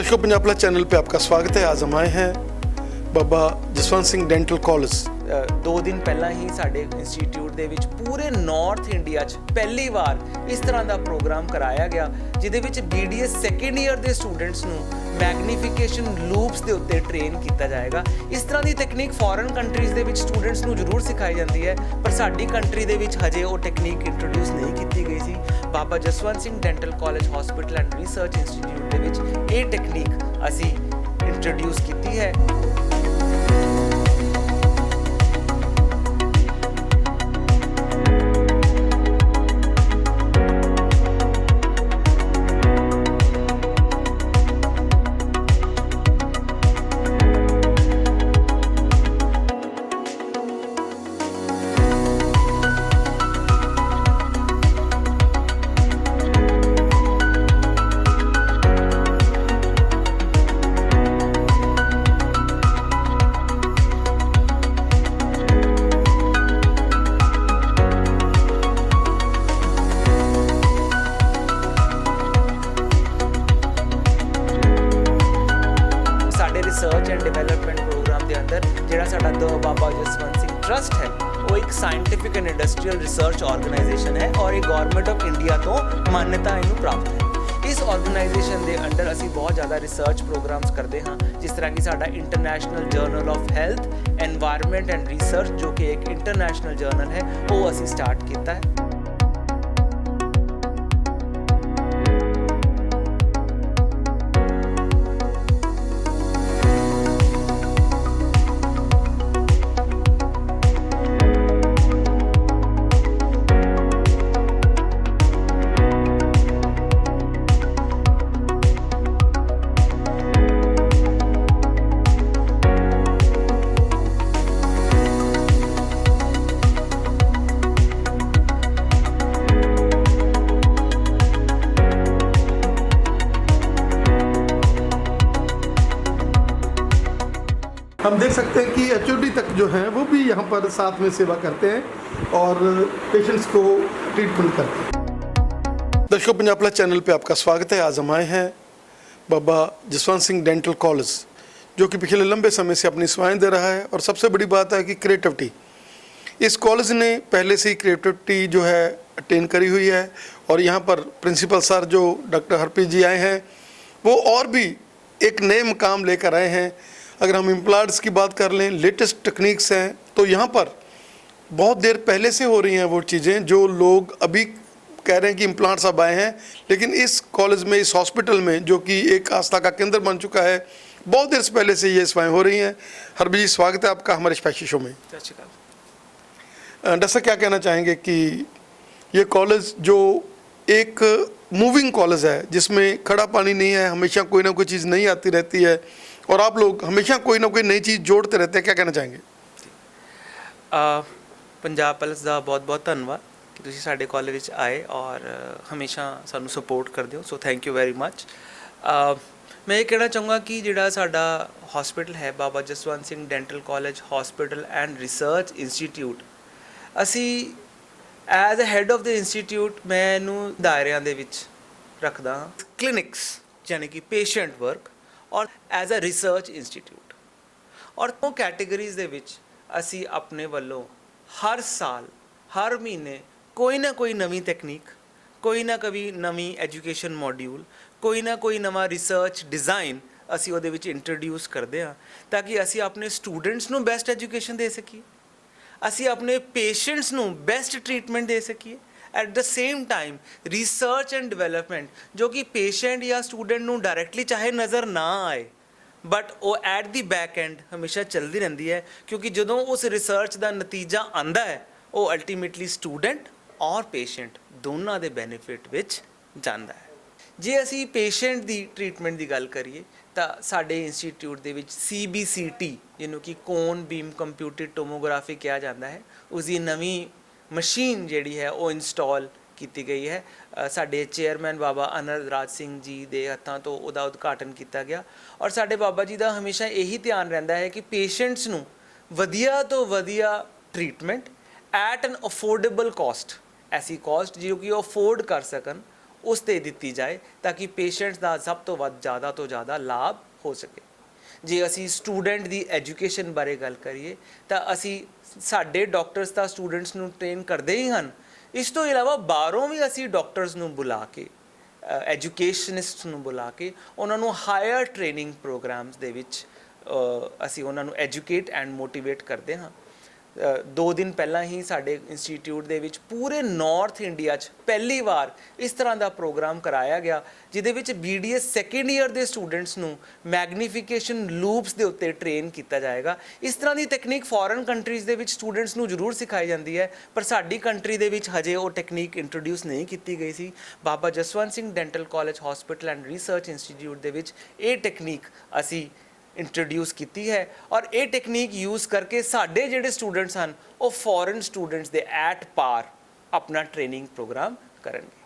दर्शकों, Punjab plus channel पे आपका स्वागत है। आज हम आए हैं बाबा जसवंत सिंह डेंटल कॉलेज। 2 दिन ਪਹਿਲਾਂ ਹੀ ਸਾਡੇ ਇੰਸਟੀਚਿਊਟ ਦੇ ਵਿੱਚ ਪੂਰੇ ਨਾਰਥ ਇੰਡੀਆ 'ਚ ਪਹਿਲੀ ਵਾਰ ਇਸ ਤਰ੍ਹਾਂ ਦਾ ਪ੍ਰੋਗਰਾਮ ਕਰਾਇਆ ਗਿਆ ਜਿਹਦੇ ਵਿੱਚ BDS ਸੈਕੰਡ ਈਅਰ ਦੇ ਸਟੂਡੈਂਟਸ ਨੂੰ ਮੈਗਨੀਫਿਕੇਸ਼ਨ ਲੂਪਸ ਦੇ ਉੱਤੇ ਟ੍ਰੇਨ ਕੀਤਾ ਜਾਏਗਾ। ਇਸ ਤਰ੍ਹਾਂ ਦੀ ਟੈਕਨੀਕ ਫੋਰਨ ਕੰਟਰੀਜ਼ ਦੇ ਵਿੱਚ ਸਟੂਡੈਂਟਸ ਨੂੰ ਜ਼ਰੂਰ ਸਿਖਾਈ ਜਾਂਦੀ ਹੈ, ਪਰ ਸਾਡੀ ਕੰਟਰੀ ਦੇ ਵਿੱਚ ਹਜੇ ਉਹ ਟੈਕਨੀਕ ਇੰਟਰੋਡਿਊਸ ਨਹੀਂ ਕੀਤੀ ਗਈ ਸੀ। Baba Jaswant Singh dental college hospital and research institute ਦੇ ਵਿੱਚ ਇਹ ਟੈਕਨੀਕ ਅਸੀਂ ਇੰਟਰੋਡਿਊਸ ਕੀਤੀ ਹੈ। रिसर्च एंड डिवेलपमेंट प्रोग्राम के अंदर जिहड़ा साडा द बाबा जसवंत सिंह ट्रस्ट है वो एक scientific and industrial research organisation है और ये गवर्नमेंट ऑफ इंडिया तो मान्यता इनू प्राप्त है। इस ऑर्गेनाइजेशन के अंडर असी बहुत ज़्यादा रिसर्च प्रोग्राम्स करते हाँ, जिस तरह की साडा international journal of health environment and research जो कि एक इंटरनेशनल जर्नल है वो असी स्टार्ट किया है। हम देख सकते हैं कि HOD तक जो हैं वो भी यहाँ पर साथ में सेवा करते हैं और पेशेंट्स को ट्रीटमेंट करते हैं। दर्शकों, पंजाब प्लस चैनल पे आपका स्वागत है। आज हम आए हैं बाबा जसवंत सिंह डेंटल कॉलेज, जो कि पिछले लंबे समय से अपनी सेवाएं दे रहा है। और सबसे बड़ी बात है कि क्रिएटिविटी, इस कॉलेज ने पहले से ही क्रिएटिविटी जो है अटेन करी हुई है। और यहाँ पर प्रिंसिपल सर जो डॉक्टर हरप्रीत जी आए हैं वो और भी एक नए मुकाम लेकर आए हैं। अगर हम इम्प्लांट्स की बात कर लें, लेटेस्ट टेक्निक्स हैं, तो यहाँ पर बहुत देर पहले से हो रही हैं वो चीज़ें जो लोग अभी कह रहे हैं कि इम्प्लांट्स अब आए हैं। लेकिन इस कॉलेज में, इस हॉस्पिटल में, जो कि एक आस्था का केंद्र बन चुका है, बहुत देर से पहले से ये सेवाएँ हो रही हैं। हरप्रीत जी, स्वागत है आपका हमारे स्पेशल शो में। डॉक्टर साहब, क्या कहना चाहेंगे कि ये कॉलेज जो एक मूविंग कॉलेज है, जिसमें खड़ा पानी नहीं है, हमेशा कोई ना कोई चीज़ नई आती रहती है और आप लोग हमेशा कोई ना कोई नई चीज़ जोड़ते रहते हैं, क्या कहना चाहेंगे? पंजाब प्लस का बहुत बहुत धन्यवाद कि तुसीं साडे कॉलेज विच आए और हमेशा सानू सपोर्ट करदे हो, so thank you very much. मैं ये कहना चाहूँगा कि जिहड़ा साडा हॉस्पिटल है Baba Jaswant Singh dental college hospital and research institute, असी as a head of the institute मैं इनू दायरिਆਂ ਦੇ ਵਿੱਚ ਰੱਖਦਾ ਹਾਂ। क्लिनिक्स यानी कि पेशेंट वर्क और एज अ रिसर्च इंस्टीट्यूट और दो कैटेगरीज़ ਦੇ ਵਿੱਚ ਅਸੀਂ ਆਪਣੇ ਵੱਲੋਂ हर साल हर महीने कोई ना कोई नवीं तकनीक, कोई ना कोई नवीं एजुकेशन मॉड्यूल, कोई ना कोई नवा रिसर्च डिज़ाइन ਅਸੀਂ ਉਹਦੇ ਵਿੱਚ इंट्रोड्यूस ਕਰਦੇ ਹਾਂ ਤਾਂ ਕਿ ਅਸੀਂ ਆਪਣੇ ਸਟੂਡੈਂਟਸ ਨੂੰ ਬੈਸਟ ਐਜੂਕੇਸ਼ਨ ਦੇ ਸਕੀਏ, ਅਸੀਂ ਆਪਣੇ ਪੇਸ਼ੈਂਟਸ ਨੂੰ ਬੈਸਟ ਟ੍ਰੀਟਮੈਂਟ ਦੇ ਸਕੀਏ। At the same time research and development ਜੋ ਕਿ ਪੇਸ਼ੈਂਟ ਜਾਂ ਸਟੂਡੈਂਟ ਨੂੰ ਡਾਇਰੈਕਟਲੀ ਚਾਹੇ ਨਜ਼ਰ ਨਾ ਆਏ, ਬਟ ਉਹ ਐਟ ਦੀ ਬੈਕ ਐਂਡ ਹਮੇਸ਼ਾ ਚੱਲਦੀ ਰਹਿੰਦੀ ਹੈ, ਕਿਉਂਕਿ ਜਦੋਂ ਉਸ ਰਿਸਰਚ ਦਾ ਨਤੀਜਾ ਆਉਂਦਾ ਹੈ ਉਹ ਅਲਟੀਮੇਟਲੀ ਸਟੂਡੈਂਟ ਔਰ ਪੇਸ਼ੈਂਟ ਦੋਨਾਂ ਦੇ ਬੈਨੀਫਿਟ ਵਿੱਚ ਜਾਂਦਾ ਹੈ। ਜੇ ਅਸੀਂ ਪੇਸ਼ੈਂਟ ਦੀ ਟ੍ਰੀਟਮੈਂਟ ਦੀ ਗੱਲ ਕਰੀਏ ਤਾਂ ਸਾਡੇ ਇੰਸਟੀਟਿਊਟ ਦੇ ਵਿੱਚ CBCT ਜਿਹਨੂੰ ਕਿ ਕੋਨ ਬੀਮ ਕੰਪਿਊਟਡ ਟੋਮੋਗ੍ਰਾਫੀ ਕਿਹਾ ਜਾਂਦਾ ਹੈ, ਉਸ ਦੀ ਨਵੀਂ ਮਸ਼ੀਨ ਜਿਹੜੀ ਹੈ ਉਹ ਇੰਸਟਾਲ ਕੀਤੀ ਗਈ ਹੈ। ਸਾਡੇ ਚੇਅਰਮੈਨ ਬਾਬਾ ਅਨਰਦ ਰਾਜ ਸਿੰਘ ਜੀ ਦੇ ਹੱਥਾਂ ਤੋਂ ਉਹਦਾ ਉਦਘਾਟਨ ਕੀਤਾ ਗਿਆ। ਔਰ ਸਾਡੇ ਬਾਬਾ ਜੀ ਦਾ ਹਮੇਸ਼ਾ ਇਹੀ ਧਿਆਨ ਰਹਿੰਦਾ ਹੈ ਕਿ ਪੇਸ਼ੈਂਟਸ ਨੂੰ ਵਧੀਆ ਤੋਂ ਵਧੀਆ treatment at an affordable cost, ਐਸੀ ਕਾਸਟ ਜੋ ਕਿ ਉਹ ਅਫੋਰਡ ਕਰ ਸਕਣ, ਉਸ 'ਤੇ ਦਿੱਤੀ ਜਾਏ ਤਾਂ ਕਿ ਪੇਸ਼ੈਂਟਸ ਦਾ ਸਭ ਤੋਂ ਜ਼ਿਆਦਾ ਤੋਂ ਜ਼ਿਆਦਾ ਲਾਭ ਹੋ ਸਕੇ। ਜੇ ਅਸੀਂ ਸਟੂਡੈਂਟ ਦੀ ਐਜੂਕੇਸ਼ਨ ਬਾਰੇ ਗੱਲ ਕਰੀਏ ਤਾਂ ਅਸੀਂ ਸਾਡੇ ਡਾਕਟਰਸ ਤਾਂ ਸਟੂਡੈਂਟਸ ਨੂੰ ਟ੍ਰੇਨ ਕਰਦੇ ਹੀ ਹਨ, ਇਸ ਤੋਂ ਇਲਾਵਾ ਬਾਹਰੋਂ ਵੀ ਅਸੀਂ ਡਾਕਟਰਸ ਨੂੰ ਬੁਲਾ ਕੇ ਐਜੂਕੇਸ਼ਨਿਸਟ ਨੂੰ ਬੁਲਾ ਕੇ ਉਹਨਾਂ ਨੂੰ ਹਾਇਰ ਟ੍ਰੇਨਿੰਗ ਪ੍ਰੋਗਰਾਮਸ ਦੇ ਵਿੱਚ ਅਸੀਂ ਉਹਨਾਂ ਨੂੰ ਐਜੂਕੇਟ ਐਂਡ ਮੋਟੀਵੇਟ ਕਰਦੇ ਹਾਂ। 2 ਦਿਨ ਪਹਿਲਾਂ ਹੀ ਸਾਡੇ ਇੰਸਟੀਟਿਊਟ ਦੇ ਵਿੱਚ ਪੂਰੇ ਨਾਰਥ ਇੰਡੀਆ 'ਚ ਪਹਿਲੀ ਵਾਰ ਇਸ ਤਰ੍ਹਾਂ ਦਾ ਪ੍ਰੋਗਰਾਮ ਕਰਾਇਆ ਗਿਆ, ਜਿਹਦੇ ਵਿੱਚ BDS ਸੈਕੰਡ ਈਅਰ ਦੇ ਸਟੂਡੈਂਟਸ ਨੂੰ ਮੈਗਨੀਫਿਕੇਸ਼ਨ ਲੂਪਸ ਦੇ ਉੱਤੇ ਟ੍ਰੇਨ ਕੀਤਾ ਜਾਏਗਾ। ਇਸ ਤਰ੍ਹਾਂ ਦੀ ਟੈਕਨੀਕ ਫੋਰਨ ਕੰਟਰੀਜ਼ ਦੇ ਵਿੱਚ ਸਟੂਡੈਂਟਸ ਨੂੰ ਜ਼ਰੂਰ ਸਿਖਾਈ ਜਾਂਦੀ ਹੈ, ਪਰ ਸਾਡੀ ਕੰਟਰੀ ਦੇ ਵਿੱਚ ਹਜੇ ਉਹ ਟੈਕਨੀਕ ਇੰਟਰੋਡਿਊਸ ਨਹੀਂ ਕੀਤੀ ਗਈ ਸੀ। Baba Jaswant Singh dental college hospital and research institute ਦੇ ਵਿੱਚ ਇਹ ਟੈਕਨੀਕ ਅਸੀਂ ਇੰਟਰੋਡਿਊਸ ਕੀਤੀ ਹੈ ਔਰ ਇਹ ਟੈਕਨੀਕ ਯੂਜ਼ ਕਰਕੇ ਸਾਡੇ ਜਿਹੜੇ ਸਟੂਡੈਂਟਸ ਹਨ ਉਹ ਫੋਰਨ ਸਟੂਡੈਂਟਸ ਦੇ ਐਟ ਪਾਰ ਆਪਣਾ ਟ੍ਰੇਨਿੰਗ ਪ੍ਰੋਗਰਾਮ ਕਰਨਗੇ।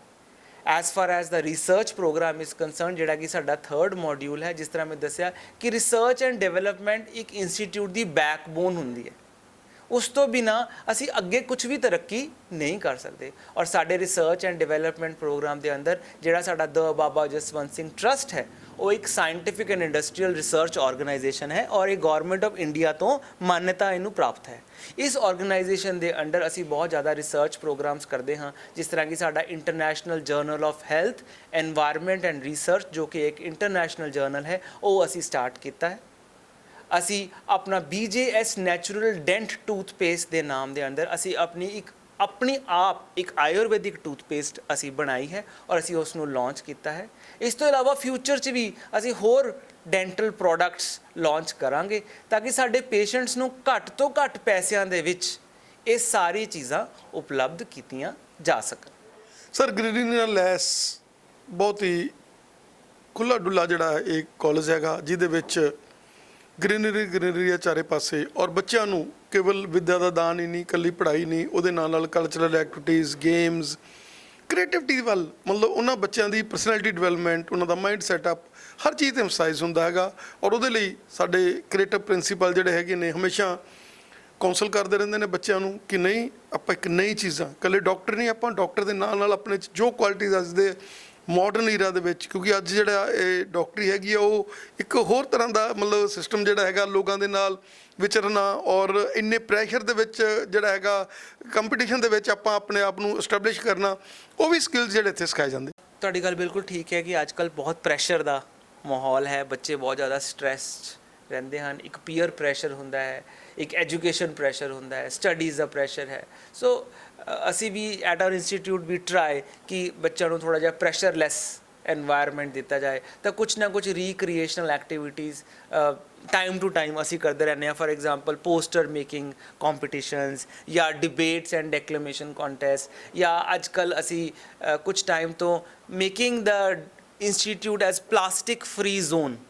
As far as the research programme is concern, ਜਿਹੜਾ ਕਿ ਸਾਡਾ 3rd ਮੋਡਿਊਲ ਹੈ, ਜਿਸ ਤਰ੍ਹਾਂ ਮੈਂ ਦੱਸਿਆ ਕਿ ਰਿਸਰਚ ਐਂਡ ਡਿਵੈਲਪਮੈਂਟ ਇੱਕ ਇੰਸਟੀਟਿਊਟ ਦੀ ਬੈਕਬੋਨ ਹੁੰਦੀ ਹੈ। ਉਸ ਤੋਂ ਬਿਨਾ ਅਸੀਂ ਅੱਗੇ ਕੁਝ ਵੀ ਤਰੱਕੀ ਨਹੀਂ ਕਰ ਸਕਦੇ ਔਰ ਸਾਡੇ ਰਿਸਰਚ ਐਂਡ ਡਿਵੈਲਪਮੈਂਟ ਪ੍ਰੋਗਰਾਮ ਦੇ ਅੰਦਰ ਜਿਹੜਾ ਸਾਡਾ ਦ ਬਾਬਾ ਜਸਵੰਤ ਸਿੰਘ ਟਰਸਟ ਹੈ ਉਹ ਇੱਕ scientific and industrial research organisation ਹੈ ਔਰ ਇਹ ਗਵਰਨਮੈਂਟ ਆਫ ਇੰਡੀਆ ਤੋਂ ਮਾਨਤਾ ਇਹਨੂੰ ਪ੍ਰਾਪਤ ਹੈ। ਇਸ ਆਰਗੇਨਾਈਜੇਸ਼ਨ ਦੇ ਅੰਡਰ ਅਸੀਂ ਬਹੁਤ ਜ਼ਿਆਦਾ ਰਿਸਰਚ ਪ੍ਰੋਗਰਾਮਸ ਕਰਦੇ ਹਾਂ, ਜਿਸ ਤਰ੍ਹਾਂ ਕਿ ਸਾਡਾ international general of health environment and research, ਜੋ ਕਿ ਇੱਕ ਇੰਟਰਨੈਸ਼ਨਲ ਜਰਨਲ ਹੈ, ਉਹ ਅਸੀਂ ਸਟਾਰਟ ਕੀਤਾ ਹੈ। ਅਸੀਂ ਆਪਣਾ BJS ਨੈਚੁਰਲ ਡੈਂਟ ਟੂਥਪੇਸਟ ਦੇ ਨਾਮ ਦੇ ਅੰਦਰ ਅਸੀਂ ਆਪਣੀ ਆਪ ਇੱਕ ਆਯੁਰਵੈਦਿਕ ਟੂਥਪੇਸਟ ਅਸੀਂ ਬਣਾਈ ਹੈ ਔਰ ਅਸੀਂ ਉਸ ਨੂੰ ਲਾਂਚ ਕੀਤਾ ਹੈ। ਇਸ ਤੋਂ ਇਲਾਵਾ ਫਿਊਚਰ 'ਚ ਵੀ ਅਸੀਂ ਹੋਰ ਡੈਂਟਲ ਪ੍ਰੋਡਕਟਸ ਲਾਂਚ ਕਰਾਂਗੇ ਤਾਂ ਕਿ ਸਾਡੇ ਪੇਸ਼ੈਂਟਸ ਨੂੰ ਘੱਟ ਤੋਂ ਘੱਟ ਪੈਸਿਆਂ ਦੇ ਵਿੱਚ ਇਹ ਸਾਰੀ ਚੀਜ਼ਾਂ ਉਪਲਬਧ ਕੀਤੀਆਂ ਜਾ ਸਕਣ। ਸਰ, ਗ੍ਰੀਨਰੀ ਨਾਲ ਲੈਸ ਬਹੁਤ ਹੀ ਖੁੱਲ੍ਹਾ ਡੁੱਲਾ ਜਿਹੜਾ ਇਹ ਕਾਲਜ ਹੈਗਾ, ਜਿਹਦੇ ਵਿੱਚ ਗ੍ਰੀਨਰੀ ਆ ਚਾਰੇ ਪਾਸੇ ਔਰ ਬੱਚਿਆਂ ਨੂੰ ਕੇਵਲ ਵਿੱਦਿਆ ਦਾ ਦਾਨ ਹੀ ਨਹੀਂ, ਇਕੱਲੀ ਪੜ੍ਹਾਈ ਨਹੀਂ, ਉਹਦੇ ਨਾਲ ਕਲਚਰਲ ਐਕਟੀਵਿਟੀਜ਼, ਗੇਮਸ, ਕ੍ਰੀਏਟਿਵਿਟੀ ਵੱਲ ਮਤਲਬ ਉਹਨਾਂ ਬੱਚਿਆਂ ਦੀ ਪਰਸਨੈਲਿਟੀ ਡਿਵੈਲਪਮੈਂਟ, ਉਹਨਾਂ ਦਾ ਮਾਈਂਡ ਸੈਟਅਪ, ਹਰ ਚੀਜ਼ 'ਤੇ ਐਮਫਸਾਈਜ਼ ਹੁੰਦਾ ਹੈਗਾ ਔਰ ਉਹਦੇ ਲਈ ਸਾਡੇ ਕ੍ਰੀਏਟਿਵ ਪ੍ਰਿੰਸੀਪਲ ਜਿਹੜੇ ਹੈਗੇ ਨੇ ਹਮੇਸ਼ਾ ਕਾਉਂਸਲ ਕਰਦੇ ਰਹਿੰਦੇ ਨੇ ਬੱਚਿਆਂ ਨੂੰ ਕਿ ਨਹੀਂ, ਆਪਾਂ ਇੱਕ ਨਈ ਚੀਜ਼ਾਂ, ਇਕੱਲੇ ਡਾਕਟਰ ਨਹੀਂ, ਆਪਾਂ ਡਾਕਟਰ ਦੇ ਨਾਲ ਆਪਣੇ 'ਚ ਜੋ ਕੁਆਲਿਟੀਜ਼ ਅੱਜ ਦੇ ਮਾਡਰਨ ਈਰਾ ਦੇ ਵਿੱਚ, ਕਿਉਂਕਿ ਅੱਜ ਜਿਹੜਾ ਇਹ ਡਾਕਟਰੀ ਹੈਗੀ ਆ ਉਹ ਇੱਕ ਹੋਰ ਤਰ੍ਹਾਂ ਦਾ ਮਤਲਬ ਸਿਸਟਮ ਜਿਹੜਾ ਹੈਗਾ, ਲੋਕਾਂ ਦੇ ਨਾਲ ਵਿਚਰਨਾ ਔਰ ਇੰਨੇ ਪ੍ਰੈਸ਼ਰ ਦੇ ਵਿੱਚ ਜਿਹੜਾ ਹੈਗਾ ਕੰਪੀਟੀਸ਼ਨ ਦੇ ਵਿੱਚ ਆਪਾਂ ਆਪਣੇ ਆਪ ਨੂੰ ਐਸਟੈਬਲਿਸ਼ ਕਰਨਾ, ਉਹ ਵੀ ਸਕਿੱਲਸ ਜਿਹੜੇ ਇੱਥੇ ਸਿਖਾਏ ਜਾਂਦੇ। ਤੁਹਾਡੀ ਗੱਲ ਬਿਲਕੁਲ ਠੀਕ ਹੈ ਕਿ ਅੱਜ ਕੱਲ੍ਹ ਬਹੁਤ ਪ੍ਰੈਸ਼ਰ ਦਾ ਮਾਹੌਲ ਹੈ, ਬੱਚੇ ਬਹੁਤ ਜ਼ਿਆਦਾ ਸਟ੍ਰੈਸ ਰਹਿੰਦੇ ਹਨ, ਇੱਕ ਪੀਅਰ ਪ੍ਰੈਸ਼ਰ ਹੁੰਦਾ ਹੈ, ਇੱਕ ਐਜੂਕੇਸ਼ਨ ਪ੍ਰੈਸ਼ਰ ਹੁੰਦਾ ਹੈ, ਸਟੱਡੀਜ਼ ਦਾ ਪ੍ਰੈਸ਼ਰ ਹੈ। ਸੋ ਅਸੀਂ ਵੀ at our institute we try ਕਿ ਬੱਚਿਆਂ ਨੂੰ ਥੋੜ੍ਹਾ ਜਿਹਾ ਪ੍ਰੈਸ਼ਰਲੈਸ एनवायरनमेंट दिता जाए तो कुछ ना कुछ recreational activities time to time असी करते रहने। For example poster making competitions या डिबेट्स एंड डेक्लेमेशन कॉन्टेस्ट या आजकल असी कुछ टाइम तो making the institute as plastic free zone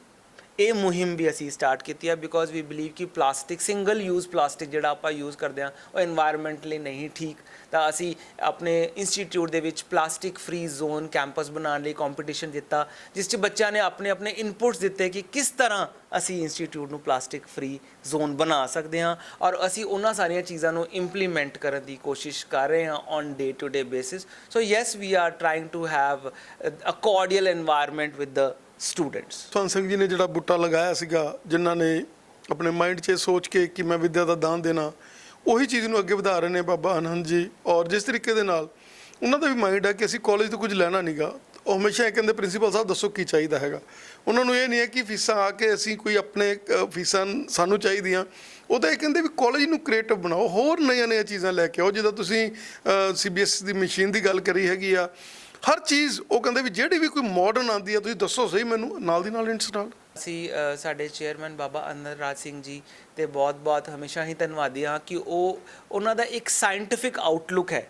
ये मुहिम भी असी स्टार्ट की है बिकॉज वी बिलीव कि प्लास्टिक सिंगल यूज़ प्लास्टिक जोड़ा आप यूज़ करते हैं वो एनवायरमेंटली नहीं ठीक। तो असी अपने इंस्टीट्यूट के प्लास्टिक फ्री जोन कैंपस बनाने लिए कॉम्पीटिशन दिता जिस बच्चों ने अपने अपने इनपुट्स दिते कि किस तरह असी इंस्टीट्यूट में प्लास्टिक फ्री जोन बना सकते हैं और असी उन्होंने सारिया चीज़ों को इंप्लीमेंट करने की कोशिश कर रहे हैं on day to day basis. So yes we are trying to have a cordial environment with the students. Jaswant Singh ji ने जो बूटा लगाया सीगा जिन्हों ने अपने माइंड 'च सोच के कि मैं विद्या का दान देना उही चीज़ को अगे बढ़ा रहे हैं बाबा आनंद जी। और जिस तरीके के नाल उन्हों का भी माइंड है कि असी कॉलेज तो कुछ लेना नहीं गा, ਉਹ ਹਮੇਸ਼ਾ ਇਹ ਕਹਿੰਦੇ ਪ੍ਰਿੰਸੀਪਲ ਸਾਹਿਬ ਦੱਸੋ ਕੀ ਚਾਹੀਦਾ ਹੈਗਾ। ਉਹਨਾਂ ਨੂੰ ਇਹ ਨਹੀਂ ਹੈ ਕਿ ਫੀਸਾਂ ਆ ਕੇ ਅਸੀਂ ਕੋਈ ਆਪਣੇ ਫੀਸਾਂ ਸਾਨੂੰ ਚਾਹੀਦੀਆਂ, ਉਹ ਤਾਂ ਇਹ ਕਹਿੰਦੇ ਵੀ ਕਾਲਜ ਨੂੰ ਕ੍ਰੀਏਟਿਵ ਬਣਾਓ, ਹੋਰ ਨਵੀਆਂ ਚੀਜ਼ਾਂ ਲੈ ਕੇ ਆਓ। ਜਿੱਦਾਂ ਤੁਸੀਂ CBSE ਦੀ ਮਸ਼ੀਨ ਦੀ ਗੱਲ ਕਰੀ ਹੈਗੀ ਆ, ਹਰ ਚੀਜ਼ ਉਹ ਕਹਿੰਦੇ ਵੀ ਜਿਹੜੀ ਵੀ ਕੋਈ ਮਾਡਰਨ ਆਉਂਦੀ ਆ ਤੁਸੀਂ ਦੱਸੋ ਸਹੀ ਮੈਨੂੰ ਨਾਲ ਦੀ ਨਾਲ ਇੰਸਟਾਲ। ਅਸੀਂ ਸਾਡੇ ਚੇਅਰਮੈਨ ਬਾਬਾ ਅਨੰਦ ਰਾਜ ਸਿੰਘ ਜੀ ਤੇ ਬਹੁਤ ਹਮੇਸ਼ਾ ਹੀ ਧੰਨਵਾਦੀ ਹਾਂ ਕਿ ਉਹਨਾਂ ਦਾ ਇੱਕ ਸਾਇੰਟਿਫਿਕ ਆਊਟਲੁੱਕ ਹੈ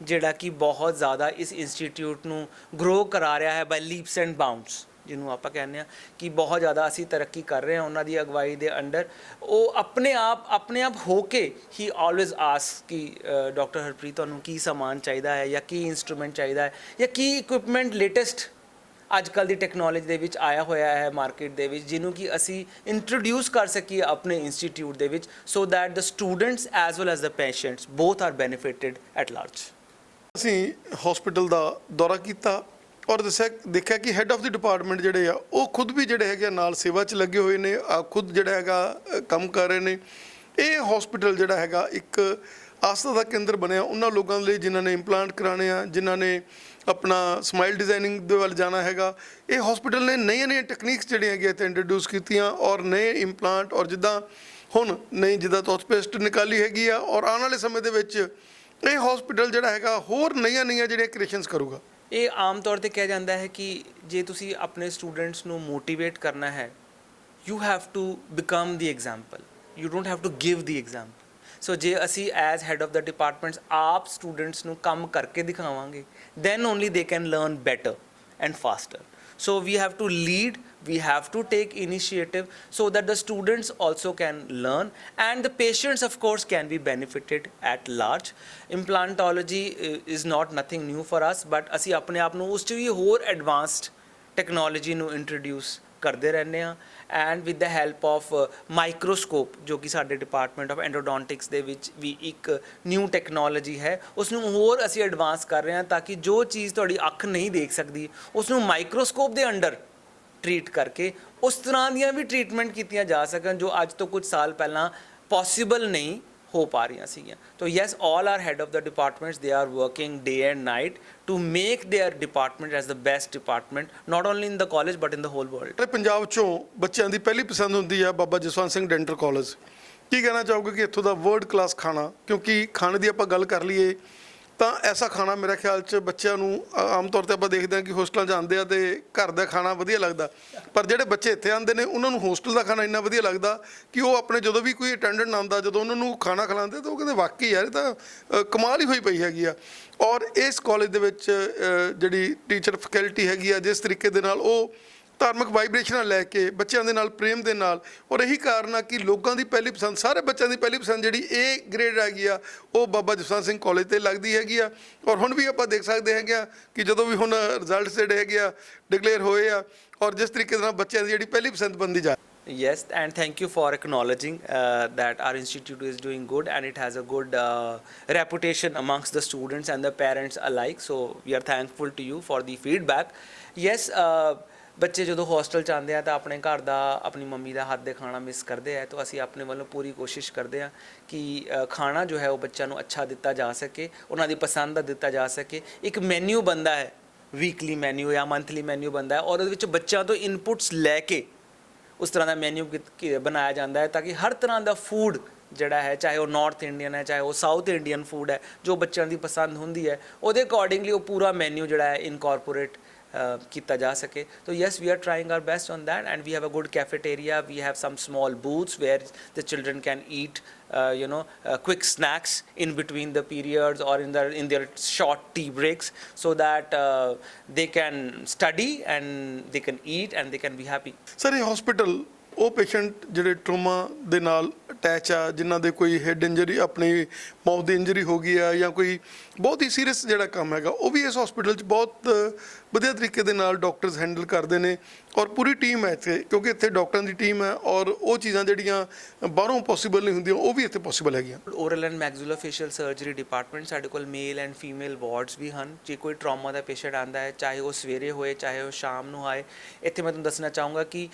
ਜਿਹੜਾ ਕਿ ਬਹੁਤ ਜ਼ਿਆਦਾ ਇਸ ਇੰਸਟੀਟਿਊਟ ਨੂੰ ਗਰੋ ਕਰਾ ਰਿਹਾ ਹੈ ਬਾਈ ਲੀਪਸ ਐਂਡ ਬਾਉਂਡਸ, ਜਿਹਨੂੰ ਆਪਾਂ ਕਹਿੰਦੇ ਹਾਂ ਕਿ ਬਹੁਤ ਜ਼ਿਆਦਾ ਅਸੀਂ ਤਰੱਕੀ ਕਰ ਰਹੇ ਹਾਂ ਉਹਨਾਂ ਦੀ ਅਗਵਾਈ ਦੇ ਅੰਡਰ। ਉਹ ਆਪਣੇ ਆਪ ਹੋ ਕੇ ਹੀ ਆਲਵੇਜ਼ ਆਸਕ ਕਿ ਡਾਕਟਰ ਹਰਪ੍ਰੀਤ ਤੁਹਾਨੂੰ ਕੀ ਸਮਾਨ ਚਾਹੀਦਾ ਹੈ ਜਾਂ ਕੀ ਇੰਸਟਰੂਮੈਂਟ ਚਾਹੀਦਾ ਹੈ ਜਾਂ ਕੀ ਇਕੁਇਪਮੈਂਟ ਲੇਟੈਸਟ ਅੱਜ ਕੱਲ੍ਹ ਦੀ ਟੈਕਨੋਲੋਜੀ ਦੇ ਵਿੱਚ ਆਇਆ ਹੋਇਆ ਹੈ ਮਾਰਕੀਟ ਦੇ ਵਿੱਚ ਜਿਹਨੂੰ ਕਿ ਅਸੀਂ ਇੰਟਰੋਡਿਊਸ ਕਰ ਸਕੀਏ ਆਪਣੇ ਇੰਸਟੀਟਿਊਟ ਦੇ ਵਿੱਚ so that the students as well as the patients both are benefited at large. ਅਸੀਂ ਹਸਪੀਟਲ ਦਾ ਦੌਰਾ ਕੀਤਾ ਔਰ ਦੇਖਿਆ ਕਿ ਹੈੱਡ ਆਫ ਦੀ ਡਿਪਾਰਟਮੈਂਟ ਜਿਹੜੇ ਆ ਉਹ ਖੁਦ ਵੀ ਜਿਹੜੇ ਹੈਗੇ ਆ ਨਾਲ ਸੇਵਾ 'ਚ ਲੱਗੇ ਹੋਏ ਨੇ, ਖੁਦ ਜਿਹੜਾ ਹੈਗਾ ਕੰਮ ਕਰ ਰਹੇ ਨੇ। ਇਹ ਹਸਪੀਟਲ ਜਿਹੜਾ ਹੈਗਾ ਇੱਕ ਆਸਥਾ ਦਾ ਕੇਂਦਰ ਬਣਿਆ ਉਹਨਾਂ ਲੋਕਾਂ ਲਈ ਜਿਨ੍ਹਾਂ ਨੇ ਇੰਪਲਾਂਟ ਕਰਾਉਣੇ ਆ, ਜਿਨ੍ਹਾਂ ਨੇ ਆਪਣਾ ਸਮਾਈਲ ਡਿਜ਼ਾਈਨਿੰਗ ਦੇ ਵੱਲ ਜਾਣਾ ਹੈਗਾ। ਇਹ ਹਸਪੀਟਲ ਨੇ ਨਈਆਂ ਟੈਕਨੀਕਸ ਜਿਹੜੀਆਂ ਹੈਗੀਆਂ ਇੱਥੇ ਇੰਟਰੋਡਿਊਸ ਕੀਤੀਆਂ ਔਰ ਨਏ ਇੰਪਲਾਂਟ ਔਰ ਜਿੱਦਾਂ ਹੁਣ ਨਈ ਜਿੱਦਾਂ ਟੂਥਪੇਸਟ ਨਿਕਾਲੀ ਹੈਗੀ ਆ ਔਰ ਆਉਣ ਵਾਲੇ ਸਮੇਂ ਦੇ ਵਿੱਚ ਇਹ ਹਸਪੀਟਲ ਜਿਹੜਾ ਹੈਗਾ ਹੋਰ ਨਈਆਂ ਜਿਹੜੀਆਂ ਕ੍ਰੀਏਸ਼ਨਸ ਕਰੂਗਾ। ਇਹ ਆਮ ਤੌਰ ਤੇ ਕਿਹਾ ਜਾਂਦਾ ਹੈ ਕਿ ਜੇ ਤੁਸੀਂ ਆਪਣੇ ਸਟੂਡੈਂਟਸ ਨੂੰ ਮੋਟੀਵੇਟ ਕਰਨਾ ਹੈ, you have to become the example, you don't have to give the example. So ਜੇ ਅਸੀਂ as head of the departments ਆਪ ਸਟੂਡੈਂਟਸ ਨੂੰ ਕੰਮ ਕਰਕੇ ਦਿਖਾਵਾਂਗੇ, then only they can learn better and faster. So we have to lead, we have to take initiative so that the students also can learn and the patients of course can be benefited at large. Implantology is not nothing new for us, but ਅਸੀਂ ਆਪਣੇ ਆਪ ਨੂੰ ਉਸ 'ਚ ਵੀ ਹੋਰ advanced technology ਨੂੰ introduce ਕਰਦੇ ਰਹਿੰਦੇ ਹਾਂ and with the help of microscope ਜੋ ਕਿ ਸਾਡੇ ਡਿਪਾਰਟਮੈਂਟ ਆਫ ਐਂਡੋਡੋਂਟਿਕਸ ਦੇ ਵਿੱਚ ਵੀ ਇੱਕ ਨਿਊ ਟੈਕਨੋਲੋਜੀ ਹੈ, ਉਸ ਨੂੰ ਹੋਰ ਅਸੀਂ ਐਡਵਾਂਸ ਕਰ ਰਹੇ ਹਾਂ ਤਾਂ ਕਿ ਜੋ ਚੀਜ਼ ਤੁਹਾਡੀ ਅੱਖ ਨਹੀਂ ਦੇਖ ਸਕਦੀ ਉਸ ਨੂੰ ਮਾਈਕਰੋਸਕੋਪ ਦੇ ਅੰਡਰ ਟਰੀਟ ਕਰਕੇ ਉਸ ਤਰ੍ਹਾਂ ਦੀਆਂ ਵੀ ਟਰੀਟਮੈਂਟ ਕੀਤੀਆਂ ਜਾ ਸਕਣ ਜੋ ਅੱਜ ਤੋਂ ਕੁਝ ਸਾਲ ਪਹਿਲਾਂ ਪੋਸੀਬਲ ਨਹੀਂ ਹੋ ਪਾ ਰਹੀਆਂ ਸੀਗੀਆਂ। तो yes, all our head of the departments, they are working day and night to make their department as the best department, not only in the college but in the whole world. Punjab ਚੋਂ ਬੱਚਿਆਂ ਦੀ ਪਹਿਲੀ ਪਸੰਦ ਹੁੰਦੀ ਆ ਬਾਬਾ Jaswant Singh dental college. ਕੀ ਕਹਿਣਾ ਚਾਹੋਗੇ ਕਿ ਇੱਥੋਂ ਦਾ ਵਰਲਡ ਕਲਾਸ ਖਾਣਾ, ਕਿਉਂਕਿ ਖਾਣੇ ਦੀ ਆਪਾਂ ਗੱਲ ਕਰ ਲਈਏ ਤਾਂ ਐਸਾ ਖਾਣਾ ਮੇਰੇ ਖਿਆਲ 'ਚ ਬੱਚਿਆਂ ਨੂੰ ਆਮ ਤੌਰ 'ਤੇ ਆਪਾਂ ਦੇਖਦੇ ਹਾਂ ਕਿ ਹੋਸਟਲਾਂ 'ਚ ਆਉਂਦੇ ਆ ਅਤੇ ਘਰ ਦਾ ਖਾਣਾ ਵਧੀਆ ਲੱਗਦਾ, ਪਰ ਜਿਹੜੇ ਬੱਚੇ ਇੱਥੇ ਆਉਂਦੇ ਨੇ ਉਹਨਾਂ ਨੂੰ ਹੋਸਟਲ ਦਾ ਖਾਣਾ ਇੰਨਾ ਵਧੀਆ ਲੱਗਦਾ ਕਿ ਉਹ ਆਪਣੇ ਜਦੋਂ ਵੀ ਕੋਈ ਅਟੈਂਡੈਂਟ ਆਉਂਦਾ ਜਦੋਂ ਉਹਨਾਂ ਨੂੰ ਖਾਣਾ ਖਿਲਾਉਂਦੇ ਤਾਂ ਉਹ ਕਹਿੰਦੇ ਵਾਕਈ ਯਾਰ ਇਹ ਤਾਂ ਕਮਾਲ ਹੀ ਹੋਈ ਪਈ ਹੈਗੀ ਆ। ਔਰ ਇਸ ਕਾਲਜ ਦੇ ਵਿੱਚ ਜਿਹੜੀ ਟੀਚਰ ਫੈਕਲਟੀ ਹੈਗੀ ਆ ਜਿਸ ਤਰੀਕੇ ਦੇ ਨਾਲ ਉਹ ਧਾਰਮਿਕ ਵਾਈਬ੍ਰੇਸ਼ਨਾਂ ਲੈ ਕੇ ਬੱਚਿਆਂ ਦੇ ਨਾਲ ਪ੍ਰੇਮ ਦੇ ਨਾਲ, ਔਰ ਇਹੀ ਕਾਰਨ ਆ ਕਿ ਲੋਕਾਂ ਦੀ ਪਹਿਲੀ ਪਸੰਦ ਸਾਰੇ ਬੱਚਿਆਂ ਦੀ ਪਹਿਲੀ ਪਸੰਦ ਜਿਹੜੀ ਏ ਗ੍ਰੇਡ ਹੈਗੀ ਆ ਉਹ ਬਾਬਾ ਜਸਵੰਤ ਸਿੰਘ ਕਾਲਜ 'ਤੇ ਲੱਗਦੀ ਹੈਗੀ ਆ। ਔਰ ਹੁਣ ਵੀ ਆਪਾਂ ਦੇਖ ਸਕਦੇ ਹੈਗੇ ਆ ਕਿ ਜਦੋਂ ਵੀ ਹੁਣ ਰਿਜ਼ਲਟਸ ਜਿਹੜੇ ਹੈਗੇ ਆ ਡਿਕਲੇਅਰ ਹੋਏ ਆ ਔਰ ਜਿਸ ਤਰੀਕੇ ਦੇ ਨਾਲ ਬੱਚਿਆਂ ਦੀ ਜਿਹੜੀ ਪਹਿਲੀ ਪਸੰਦ ਬਣਦੀ ਜਾ। Yes, and thank you for acknowledging that our institute is doing good and it has a good reputation amongst the students and the parents alike. So we are thankful to you for the feedback. Yes, ਬੱਚੇ ਜਦੋਂ hostel 'ਚ ਆਉਂਦੇ ਆ ਤਾਂ ਆਪਣੇ ਘਰ ਦਾ ਆਪਣੀ mummy ਦਾ ਹੱਥ ਦੇ ਖਾਣਾ ਮਿਸ ਕਰਦੇ ਆ, ਤਾਂ ਅਸੀਂ ਆਪਣੇ ਵੱਲੋਂ ਪੂਰੀ ਕੋਸ਼ਿਸ਼ ਕਰਦੇ ਹਾਂ ਕਿ ਖਾਣਾ ਜੋ ਹੈ ਉਹ ਬੱਚਿਆਂ ਨੂੰ ਅੱਛਾ ਦਿੱਤਾ ਜਾ ਸਕੇ, ਉਹਨਾਂ ਦੀ ਪਸੰਦ ਦਾ ਦਿੱਤਾ ਜਾ ਸਕੇ। ਇੱਕ ਮੈਨਿਊ ਬਣਦਾ ਹੈ, ਵੀਕਲੀ ਮੈਨਿਊ ਜਾਂ ਮੰਥਲੀ ਮੈਨਿਊ ਬਣਦਾ ਹੈ ਔਰ ਉਹਦੇ ਵਿੱਚ ਬੱਚਿਆਂ ਤੋਂ ਇਨਪੁਟਸ ਲੈ ਕੇ ਉਸ ਤਰ੍ਹਾਂ ਦਾ ਮੈਨਿਊ ਬਣਾਇਆ ਜਾਂਦਾ ਹੈ ਤਾਂ ਕਿ ਹਰ ਤਰ੍ਹਾਂ ਦਾ ਫੂਡ ਜਿਹੜਾ ਹੈ, ਚਾਹੇ ਉਹ ਨਾਰਥ ਇੰਡੀਅਨ ਹੈ ਚਾਹੇ ਉਹ ਸਾਊਥ ਇੰਡੀਅਨ ਫੂਡ ਹੈ, ਜੋ ਬੱਚਿਆਂ ਦੀ ਪਸੰਦ ਹੁੰਦੀ ਹੈ ਉਹਦੇ ਅਕੋਰਡਿੰਗਲੀ ਉਹ ਪੂਰਾ ਮੈਨਿਊ ਜਿਹੜਾ ਹੈ ਇਨਕੋਰਪੋਰੇਟ ਕੀਤਾ ਜਾ ਸਕੇ। So yes, we are trying our best on that and we have a good cafeteria, we have some small booths where the children can eat quick snacks in between the periods or in their short tea breaks so that they can study and they can eat and they can be happy. Sir, ਇਹ hospital ਉਹ patient ਜਿਹੜੇ trauma ਦੇ ਨਾਲ attach ਆ, ਜਿਨ੍ਹਾਂ ਦੇ ਕੋਈ head injury ਆਪਣੀ ਮਾਊਥ ਦੀ ਇੰਜਰੀ ਹੋ ਗਈ ਆ ਜਾਂ ਕੋਈ ਬਹੁਤ ਹੀ ਸੀਰੀਅਸ ਜਿਹੜਾ ਕੰਮ ਹੈਗਾ ਉਹ ਵੀ ਇਸ ਹਸਪੀਟਲ 'ਚ ਬਹੁਤ ਵਧੀਆ ਤਰੀਕੇ ਦੇ ਨਾਲ ਡਾਕਟਰਸ ਹੈਂਡਲ ਕਰਦੇ ਨੇ ਔਰ ਪੂਰੀ ਟੀਮ ਹੈ ਇੱਥੇ, ਕਿਉਂਕਿ ਇੱਥੇ ਡਾਕਟਰਾਂ ਦੀ ਟੀਮ ਹੈ ਔਰ ਉਹ ਚੀਜ਼ਾਂ ਜਿਹੜੀਆਂ ਬਾਹਰੋਂ ਪੋਸੀਬਲ ਨਹੀਂ ਹੁੰਦੀਆਂ ਉਹ ਵੀ ਇੱਥੇ ਪੋਸੀਬਲ ਹੈਗੀਆਂ। ਓਰਲ ਐਂਡ ਮੈਗਜ਼ੂਲੋਫੇਸ਼ੀਅਲ ਸਰਜਰੀ ਡਿਪਾਰਟਮੈਂਟ ਸਾਡੇ ਕੋਲ ਮੇਲ ਐਂਡ ਫੀਮੇਲ ਵਾਰਡਸ ਵੀ ਹਨ। ਜੇ ਕੋਈ ਟਰਾਮਾ ਦਾ ਪੇਸ਼ੈਂਟ ਆਉਂਦਾ ਹੈ ਚਾਹੇ ਉਹ ਸਵੇਰੇ ਹੋਏ ਚਾਹੇ ਉਹ ਸ਼ਾਮ ਨੂੰ ਆਏ, ਇੱਥੇ ਮੈਂ ਤੁਹਾਨੂੰ ਦੱਸਣਾ ਚਾਹੂੰਗਾ ਕਿ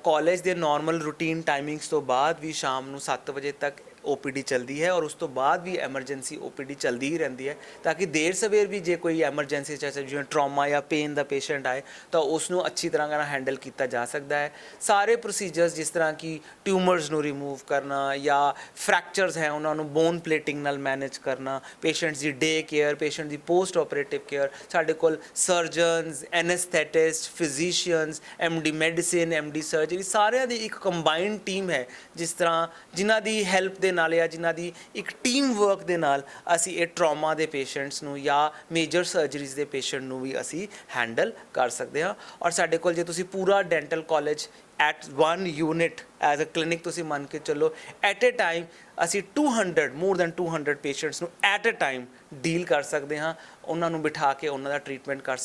ਕਾਲਜ ਦੇ ਨਾਰਮਲ ਰੂਟੀਨ ਟਾਈਮਿੰਗਸ ਤੋਂ ਬਾਅਦ ਵੀ ਸ਼ਾਮ ਨੂੰ 7 ਵਜੇ ਤੱਕ OPD ਚੱਲਦੀ ਹੈ ਔਰ ਉਸ ਤੋਂ ਬਾਅਦ ਵੀ ਐਮਰਜੈਂਸੀ OPD ਚੱਲਦੀ ਹੀ ਰਹਿੰਦੀ ਹੈ ਤਾਂ ਕਿ ਦੇਰ ਸਵੇਰ ਵੀ ਜੇ ਕੋਈ ਐਮਰਜੈਂਸੀ ਚਾਹੇ ਜਿਵੇਂ ਟਰਾਮਾ ਜਾਂ ਪੇਨ ਦਾ ਪੇਸ਼ੈਂਟ ਆਏ ਤਾਂ ਉਸ ਨੂੰ ਅੱਛੀ ਤਰ੍ਹਾਂ ਨਾਲ ਹੈਂਡਲ ਕੀਤਾ ਜਾ ਸਕਦਾ ਹੈ। ਸਾਰੇ ਪ੍ਰੋਸੀਜਰਸ ਜਿਸ ਤਰ੍ਹਾਂ ਕਿ ਟਿਊਮਰਸ ਨੂੰ ਰਿਮੂਵ ਕਰਨਾ ਜਾਂ ਫ੍ਰੈਕਚਰਸ ਹੈ ਉਹਨਾਂ ਨੂੰ ਬੋਨ ਪਲੇਟਿੰਗ ਨਾਲ ਮੈਨੇਜ ਕਰਨਾ, ਪੇਸ਼ੈਂਟਸ ਦੀ ਡੇ ਕੇਅਰ, ਪੇਸ਼ੈਂਟ ਦੀ ਪੋਸਟ ਆਪਰੇਟਿਵ ਕੇਅਰ, ਸਾਡੇ ਕੋਲ surgeons, anaesthetist, physicians, MD medicine, MD surgery ਸਾਰਿਆਂ ਦੀ ਇੱਕ ਕੰਬਾਈਨਡ ਟੀਮ ਹੈ ਜਿਸ ਤਰ੍ਹਾਂ ਜਿਨ੍ਹਾਂ ਦੀ ਹੈਲਪ ਦੇ ਨਾਲ ਜਾਂ ਜਿਨ੍ਹਾਂ ਦੀ ਇੱਕ ਟੀਮ ਵਰਕ ਦੇ ਨਾਲ ਅਸੀਂ ਇਹ ਟਰਾਮਾ ਦੇ ਪੇਸ਼ੈਂਟਸ ਨੂੰ ਜਾਂ ਮੇਜਰ ਸਰਜਰੀਜ਼ ਦੇ ਪੇਸ਼ੈਂਟ ਨੂੰ ਵੀ ਅਸੀਂ ਹੈਂਡਲ ਕਰ ਸਕਦੇ ਹਾਂ। ਔਰ ਸਾਡੇ ਕੋਲ ਜੇ ਤੁਸੀਂ ਪੂਰਾ dental college at 1 unit as a clinic ਤੁਸੀਂ ਮੰਨ ਕੇ ਚੱਲੋ, ਐਟ ਏ ਟਾਈਮ ਅਸੀਂ 200 ਮੋਰ ਦੈਨ 200 ਪੇਸ਼ੈਂਟਸ ਨੂੰ ਐਟ ਏ ਟਾਈਮ ਡੀਲ ਕਰ ਸਕਦੇ ਹਾਂ, ਉਹਨਾਂ ਨੂੰ ਬਿਠਾ ਕੇ ਉਹਨਾਂ ਦਾ ਟਰੀਟਮੈਂਟ ਕਰ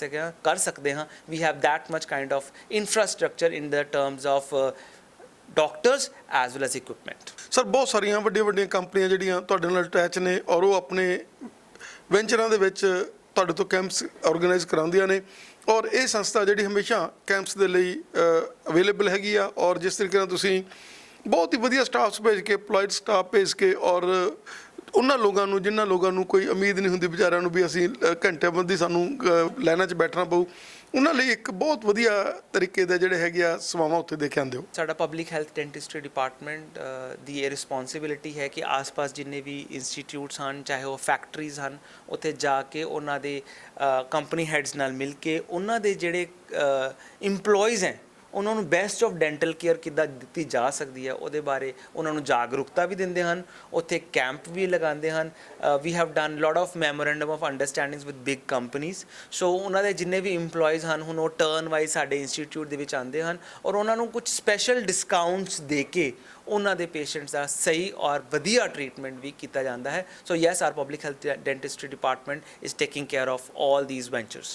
ਸਕਦੇ ਹਾਂ। We have that much kind of infrastructure in the terms of doctors as well as equipment. Sir, ਬਹੁਤ ਸਾਰੀਆਂ ਵੱਡੀਆਂ ਕੰਪਨੀਆਂ ਜਿਹੜੀਆਂ ਤੁਹਾਡੇ ਨਾਲ ਅਟੈਚ ਨੇ ਔਰ ਉਹ ਆਪਣੇ ਵੈਂਚਰਾਂ ਦੇ ਵਿੱਚ ਤੁਹਾਡੇ ਤੋਂ ਕੈਂਪਸ ਆਰਗੇਨਾਈਜ਼ ਕਰਾਉਂਦੀਆਂ ਨੇ ਔਰ ਇਹ ਸੰਸਥਾ ਜਿਹੜੀ ਹਮੇਸ਼ਾ ਕੈਂਪਸ ਦੇ ਲਈ ਅਵੇਲੇਬਲ ਹੈਗੀ ਆ ਔਰ ਜਿਸ ਤਰੀਕੇ ਨਾਲ ਤੁਸੀਂ ਬਹੁਤ ਹੀ ਵਧੀਆ ਸਟਾਫਸ ਭੇਜ ਕੇ ਐਮਪਲੋਇਡ ਸਟਾਫ ਭੇਜ ਕੇ ਔਰ ਉਹਨਾਂ ਲੋਕਾਂ ਨੂੰ ਜਿਨ੍ਹਾਂ ਲੋਕਾਂ ਨੂੰ ਕੋਈ ਉਮੀਦ ਨਹੀਂ ਹੁੰਦੀ ਵਿਚਾਰਿਆਂ ਨੂੰ ਵੀ ਅਸੀਂ ਘੰਟੇ ਬੰਦੀ ਸਾਨੂੰ ਲਾਈਨਾਂ 'ਚ ਬੈਠਣਾ ਪਊ ਉਹਨਾਂ ਲਈ ਇੱਕ ਬਹੁਤ ਵਧੀਆ ਤਰੀਕੇ ਦੇ ਜਿਹੜੇ ਹੈਗੇ ਆ ਸੇਵਾਵਾਂ ਉੱਥੇ ਦੇ ਕੇ ਆਉਂਦੇ ਹੋ। ਸਾਡਾ ਪਬਲਿਕ ਹੈਲਥ ਡੈਂਟਿਸਟਰੀ ਡਿਪਾਰਟਮੈਂਟ ਦੀ ਇਹ ਰਿਸਪੌਂਸਿਬਿਲਿਟੀ ਹੈ ਕਿ ਆਸ-ਪਾਸ ਜਿੰਨੇ ਵੀ ਇੰਸਟੀਟਿਊਟਸ ਹਨ ਚਾਹੇ ਉਹ ਫੈਕਟਰੀਜ਼ ਹਨ ਉੱਥੇ ਜਾ ਕੇ ਉਹਨਾਂ ਦੇ ਕੰਪਨੀ ਹੈਡਸ ਨਾਲ ਮਿਲ ਕੇ ਉਹਨਾਂ ਦੇ ਜਿਹੜੇ ਇੰਪਲੋਈਜ਼ ਹੈ ਉਹਨਾਂ ਨੂੰ ਬੈਸਟ ਆਫ ਡੈਂਟਲ ਕੇਅਰ ਕਿੱਦਾਂ ਦਿੱਤੀ ਜਾ ਸਕਦੀ ਹੈ ਉਹਦੇ ਬਾਰੇ ਉਹਨਾਂ ਨੂੰ ਜਾਗਰੂਕਤਾ ਵੀ ਦਿੰਦੇ ਹਨ ਉੱਥੇ ਕੈਂਪ ਵੀ ਲਗਾਉਂਦੇ ਹਨ। We have done lot of memorandum of understandings with big companies so ਉਹਨਾਂ ਦੇ ਜਿੰਨੇ ਵੀ ਇੰਪਲੋਈਜ਼ ਹਨ ਹੁਣ ਉਹ ਟਰਨ ਵਾਈਜ਼ ਸਾਡੇ ਇੰਸਟੀਟਿਊਟ ਦੇ ਵਿੱਚ ਆਉਂਦੇ ਹਨ ਔਰ ਉਹਨਾਂ ਨੂੰ ਕੁਝ ਸਪੈਸ਼ਲ ਡਿਸਕਾਊਂਟਸ ਦੇ ਕੇ ਉਹਨਾਂ ਦੇ ਪੇਸ਼ੈਂਟਸ ਦਾ ਸਹੀ ਔਰ ਵਧੀਆ ਟ੍ਰੀਟਮੈਂਟ ਵੀ ਕੀਤਾ ਜਾਂਦਾ ਹੈ। So yes our public health dentistry department is taking care of all these ventures.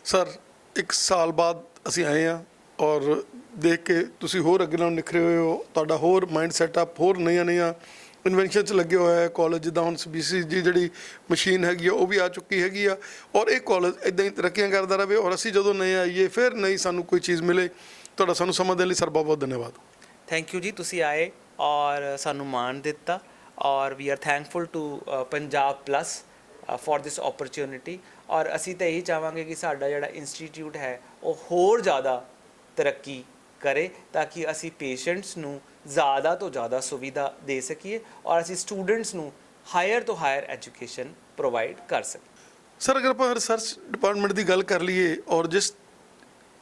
Sir 1 ਸਾਲ ਬਾਅਦ ਅਸੀਂ ਆਏ ਹਾਂ ਔਰ ਦੇਖ ਕੇ ਤੁਸੀਂ ਹੋਰ ਅੱਗੇ ਨਾਲ ਨਿਖਰੇ ਹੋਏ ਹੋ ਤੁਹਾਡਾ ਹੋਰ ਮਾਈਂਡ ਸੈਟਅਪ ਹੋਰ ਨਈਆਂ ਇਨਵੈਂਸ਼ਨ 'ਚ ਲੱਗੇ ਹੋਇਆ ਹੈ ਕਾਲਜ ਜਿੱਦਾਂ ਹੁਣ CBC ਦੀ ਜਿਹੜੀ ਮਸ਼ੀਨ ਹੈਗੀ ਆ ਉਹ ਵੀ ਆ ਚੁੱਕੀ ਹੈਗੀ ਆ ਔਰ ਇਹ ਕਾਲਜ ਇੱਦਾਂ ਹੀ ਤਰੱਕੀਆਂ ਕਰਦਾ ਰਹੇ ਔਰ ਅਸੀਂ ਜਦੋਂ ਨਏ ਆਈਏ ਫਿਰ ਨਈ ਸਾਨੂੰ ਕੋਈ ਚੀਜ਼ ਮਿਲੇ ਤੁਹਾਡਾ ਸਾਨੂੰ ਸਮਾਂ ਦੇਣ ਲਈ ਸਰ ਬਹੁਤ ਬਹੁਤ ਧੰਨਵਾਦ। ਥੈਂਕ ਯੂ ਜੀ ਤੁਸੀਂ ਆਏ ਔਰ ਸਾਨੂੰ ਮਾਣ ਦਿੱਤਾ ਔਰ we are thankful to Punjab plus for this opportunity ਔਰ ਅਸੀਂ ਤਾਂ ਇਹੀ ਚਾਹਾਂਗੇ ਕਿ ਸਾਡਾ ਜਿਹੜਾ ਇੰਸਟੀਟਿਊਟ ਹੈ ਉਹ ਹੋਰ ਜ਼ਿਆਦਾ ਤਰੱਕੀ ਕਰੇ ਤਾਂ ਕਿ ਅਸੀਂ ਪੇਸ਼ੈਂਟਸ ਨੂੰ ਜ਼ਿਆਦਾ ਤੋਂ ਜ਼ਿਆਦਾ ਸੁਵਿਧਾ ਦੇ ਸਕੀਏ ਔਰ ਅਸੀਂ ਸਟੂਡੈਂਟਸ ਨੂੰ ਹਾਇਰ ਤੋਂ ਹਾਇਰ ਐਜੂਕੇਸ਼ਨ ਪ੍ਰੋਵਾਈਡ ਕਰ ਸਕੀਏ। ਸਰ ਅਗਰ ਆਪਾਂ ਰਿਸਰਚ ਡਿਪਾਰਟਮੈਂਟ ਦੀ ਗੱਲ ਕਰ ਲਈਏ ਔਰ ਜਿਸ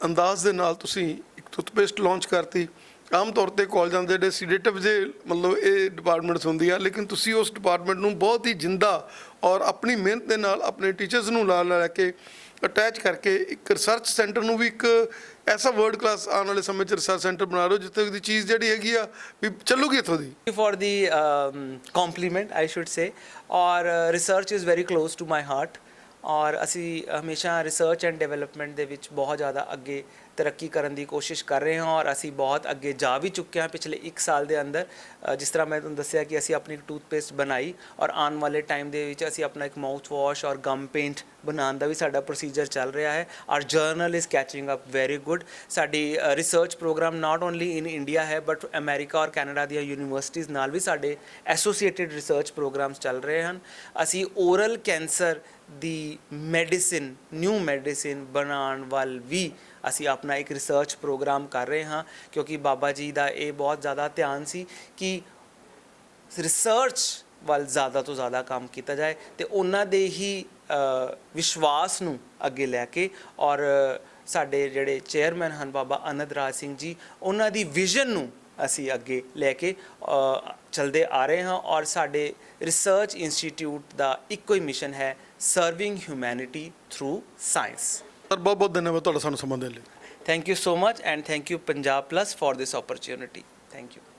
ਅੰਦਾਜ਼ ਦੇ ਨਾਲ ਤੁਸੀਂ ਇੱਕ ਟੂਥਪੇਸਟ ਲਾਂਚ ਕਰਤੀ ਆਮ ਤੌਰ ਤੇ ਕਾਲਜਾਂ ਦੇ ਜਿਹੜੇ ਸੀਡੇਟਿਵ ਜੇ ਮਤਲਬ ਇਹ ਡਿਪਾਰਟਮੈਂਟਸ ਹੁੰਦੀ ਆ ਲੇਕਿਨ ਤੁਸੀਂ ਉਸ ਡਿਪਾਰਟਮੈਂਟ ਨੂੰ ਬਹੁਤ ਹੀ ਜਿੰਦਾ ਔਰ ਆਪਣੀ ਮਿਹਨਤ ਦੇ ਨਾਲ ਆਪਣੇ ਟੀਚਰਸ ਨੂੰ ਨਾਲ ਲੈ ਕੇ ਅਟੈਚ ਕਰਕੇ ਇੱਕ ਰਿਸਰਚ ਸੈਂਟਰ ਨੂੰ ਵੀ ਇੱਕ ਐਸਾ ਵਰਲਡ ਕਲਾਸ ਆਉਣ ਵਾਲੇ ਸਮੇਂ 'ਚ ਰਿਸਰਚ ਸੈਂਟਰ ਬਣਾ ਰਹੇ ਹੋ ਜਿੱਥੇ ਦੀ ਚੀਜ਼ ਜਿਹੜੀ ਹੈਗੀ ਆ ਵੀ ਚੱਲੂਗੀ ਇੱਥੋਂ ਦੀ। For the compliment I should say our research is very close to my heart ਔਰ ਅਸੀਂ ਹਮੇਸ਼ਾ ਰਿਸਰਚ ਐਂਡ ਡਿਵੈਲਪਮੈਂਟ ਦੇ ਵਿੱਚ ਬਹੁਤ ਜ਼ਿਆਦਾ ਅੱਗੇ ਤਰੱਕੀ ਕਰਨ ਦੀ ਕੋਸ਼ਿਸ਼ ਕਰ ਰਹੇ ਹਾਂ ਔਰ ਅਸੀਂ ਬਹੁਤ ਅੱਗੇ ਜਾ ਵੀ ਚੁੱਕੇ ਹਾਂ ਪਿਛਲੇ 1 ਸਾਲ ਦੇ ਅੰਦਰ। ਜਿਸ ਤਰ੍ਹਾਂ ਮੈਂ ਤੁਹਾਨੂੰ ਦੱਸਿਆ ਕਿ ਅਸੀਂ ਆਪਣੀ ਇੱਕ ਟੂਥਪੇਸਟ ਬਣਾਈ ਔਰ ਆਉਣ ਵਾਲੇ ਟਾਈਮ ਦੇ ਵਿੱਚ ਅਸੀਂ ਆਪਣਾ ਇੱਕ ਮਾਊਥ ਵਾਸ਼ ਔਰ ਗਮ ਪੇਂਟ ਬਣਾਉਣ ਦਾ ਵੀ ਸਾਡਾ ਪ੍ਰੋਸੀਜਰ ਚੱਲ ਰਿਹਾ ਹੈ। Our journal is catching up very good. ਸਾਡੀ research program not only in India ਹੈ ਬਟ ਅਮਰੀਕਾ ਔਰ ਕੈਨੇਡਾ ਦੀਆਂ ਯੂਨੀਵਰਸਿਟੀਜ਼ ਨਾਲ ਵੀ ਸਾਡੇ ਐਸੋਸੀਏਟਿਡ ਰਿਸਰਚ ਪ੍ਰੋਗਰਾਮਸ ਚੱਲ ਰਹੇ ਹਨ। ਅਸੀਂ ਓਰਲ ਕੈਂਸਰ ਦੀ ਮੈਡੀਸਿਨ ਨਿਊ ਮੈਡੀਸਿਨ ਬਣਾਉਣ ਵੱਲ ਵੀ ਅਸੀਂ ਆਪਣਾ ਇੱਕ ਰਿਸਰਚ ਪ੍ਰੋਗਰਾਮ ਕਰ ਰਹੇ ਹਾਂ ਕਿਉਂਕਿ ਬਾਬਾ ਜੀ ਦਾ ਇਹ ਬਹੁਤ ਜ਼ਿਆਦਾ ਧਿਆਨ ਸੀ ਕਿ ਰਿਸਰਚ ਵੱਲ ਜ਼ਿਆਦਾ ਤੋਂ ਜ਼ਿਆਦਾ ਕੰਮ ਕੀਤਾ ਜਾਏ ਤੇ ਉਹਨਾਂ ਦੇ ਹੀ ਵਿਸ਼ਵਾਸ ਨੂੰ ਅੱਗੇ ਲੈ ਕੇ ਔਰ ਸਾਡੇ ਜਿਹੜੇ ਚੇਅਰਮੈਨ ਹਨ ਬਾਬਾ ਅਨੰਦ ਰਾਜ ਸਿੰਘ ਜੀ ਉਹਨਾਂ ਦੀ ਵਿਜ਼ਨ ਨੂੰ ਅਸੀਂ ਅੱਗੇ ਲੈ ਕੇ ਚਲਦੇ ਆ ਰਹੇ ਹਾਂ ਔਰ ਸਾਡੇ ਰਿਸਰਚ ਇੰਸਟੀਟਿਊਟ ਦਾ ਇੱਕੋ ਹੀ ਮਿਸ਼ਨ ਹੈ serving humanity through science. Sir ਬਹੁਤ ਬਹੁਤ ਧੰਨਵਾਦ ਤੁਹਾਡਾ ਸਾਨੂੰ ਸਮਾਂ ਦੇਣ ਲਈ। Thank you so much and thank you Punjab Plus for this opportunity. Thank you.